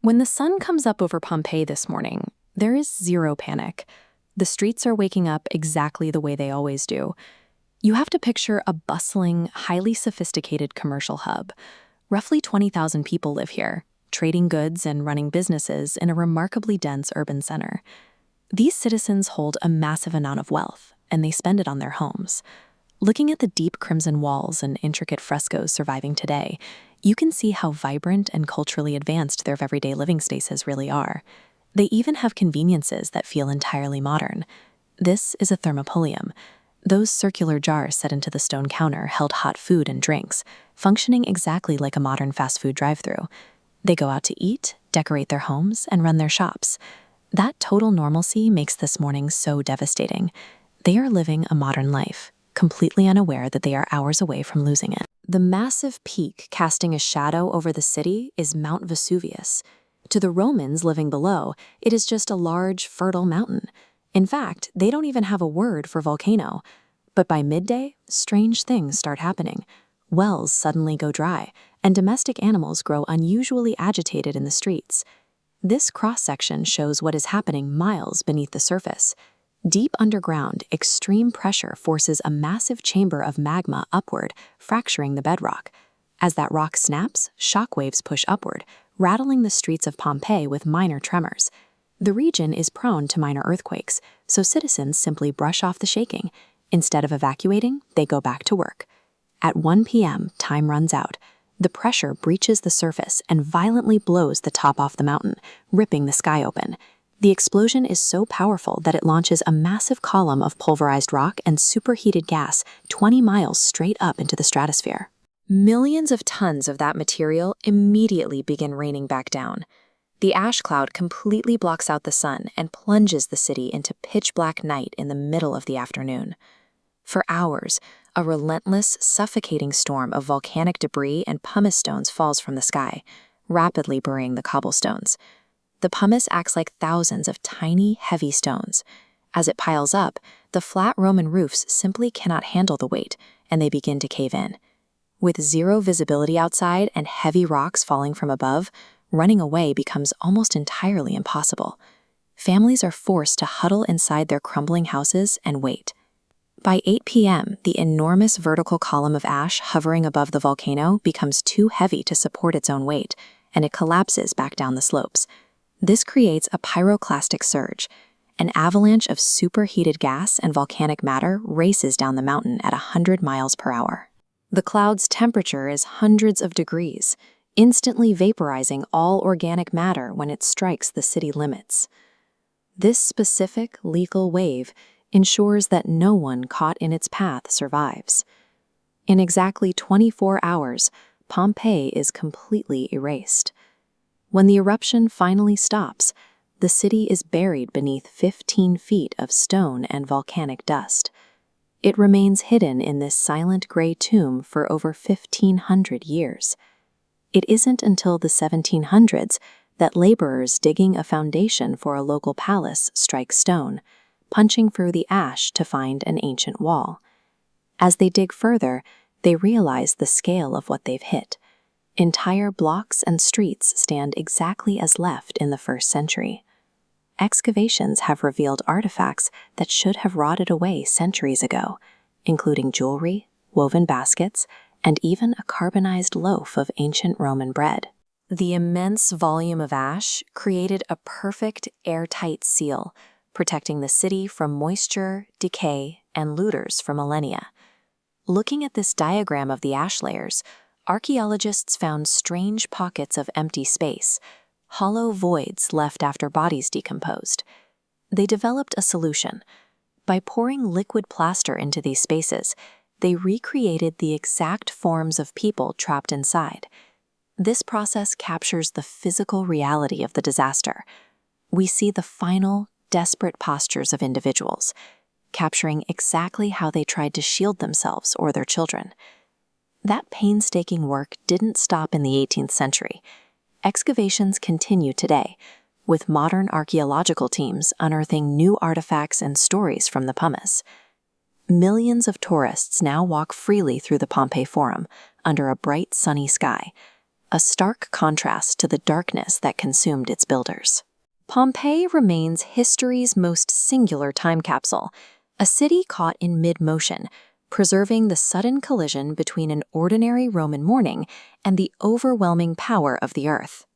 When the sun comes up over Pompeii this morning, there is zero panic. The streets are waking up exactly the way they always do. You have to picture a bustling, highly sophisticated commercial hub. Roughly 20,000 people live here, trading goods and running businesses in a remarkably dense urban center. These citizens hold a massive amount of wealth, and they spend it on their homes. Looking at the deep crimson walls and intricate frescoes surviving today, you can see how vibrant and culturally advanced their everyday living spaces really are. They even have conveniences that feel entirely modern. This is a thermopolium. Those circular jars set into the stone counter held hot food and drinks, functioning exactly like a modern fast food drive-thru. They go out to eat, decorate their homes, and run their shops. That total normalcy makes this morning so devastating. They are living a modern life, completely unaware that they are hours away from losing it. The massive peak casting a shadow over the city is Mount Vesuvius. To the Romans living below, it is just a large, fertile mountain. In fact, they don't even have a word for volcano. But by midday, strange things start happening. Wells suddenly go dry, and domestic animals grow unusually agitated in the streets. This cross-section shows what is happening miles beneath the surface. Deep underground, extreme pressure forces a massive chamber of magma upward, fracturing the bedrock. As that rock snaps, shockwaves push upward, rattling the streets of Pompeii with minor tremors. The region is prone to minor earthquakes, so citizens simply brush off the shaking. Instead of evacuating, they go back to work. At 1 p.m., time runs out. The pressure breaches the surface and violently blows the top off the mountain, ripping the sky open. The explosion is so powerful that it launches a massive column of pulverized rock and superheated gas 20 miles straight up into the stratosphere. Millions of tons of that material immediately begin raining back down. The ash cloud completely blocks out the sun and plunges the city into pitch-black night in the middle of the afternoon. For hours, a relentless, suffocating storm of volcanic debris and pumice stones falls from the sky, rapidly burying the cobblestones. The pumice acts like thousands of tiny, heavy stones. As it piles up, the flat Roman roofs simply cannot handle the weight, and they begin to cave in. With zero visibility outside and heavy rocks falling from above, running away becomes almost entirely impossible. Families are forced to huddle inside their crumbling houses and wait. By 8 p.m., the enormous vertical column of ash hovering above the volcano becomes too heavy to support its own weight, and it collapses back down the slopes. This creates a pyroclastic surge. An avalanche of superheated gas and volcanic matter races down the mountain at 100 miles per hour. The cloud's temperature is hundreds of degrees, instantly vaporizing all organic matter when it strikes the city limits. This specific lethal wave ensures that no one caught in its path survives. In exactly 24 hours, Pompeii is completely erased. When the eruption finally stops, the city is buried beneath 15 feet of stone and volcanic dust. It remains hidden in this silent gray tomb for over 1,500 years. It isn't until the 1700s that laborers digging a foundation for a local palace strike stone, punching through the ash to find an ancient wall. As they dig further, they realize the scale of what they've hit. Entire blocks and streets stand exactly as left in the 1st century. Excavations have revealed artifacts that should have rotted away centuries ago, including jewelry, woven baskets, and even a carbonized loaf of ancient Roman bread. The immense volume of ash created a perfect airtight seal, protecting the city from moisture, decay, and looters for millennia. Looking at this diagram of the ash layers, archaeologists found strange pockets of empty space, hollow voids left after bodies decomposed. They developed a solution. By pouring liquid plaster into these spaces, they recreated the exact forms of people trapped inside. This process captures the physical reality of the disaster. We see the final, desperate postures of individuals, capturing exactly how they tried to shield themselves or their children. That painstaking work didn't stop in the 18th century. Excavations continue today, with modern archaeological teams unearthing new artifacts and stories from the pumice. Millions of tourists now walk freely through the Pompeii Forum under a bright, sunny sky. a stark contrast to the darkness that consumed its builders. Pompeii remains history's most singular time capsule, a city caught in mid-motion, preserving the sudden collision between an ordinary Roman morning and the overwhelming power of the earth.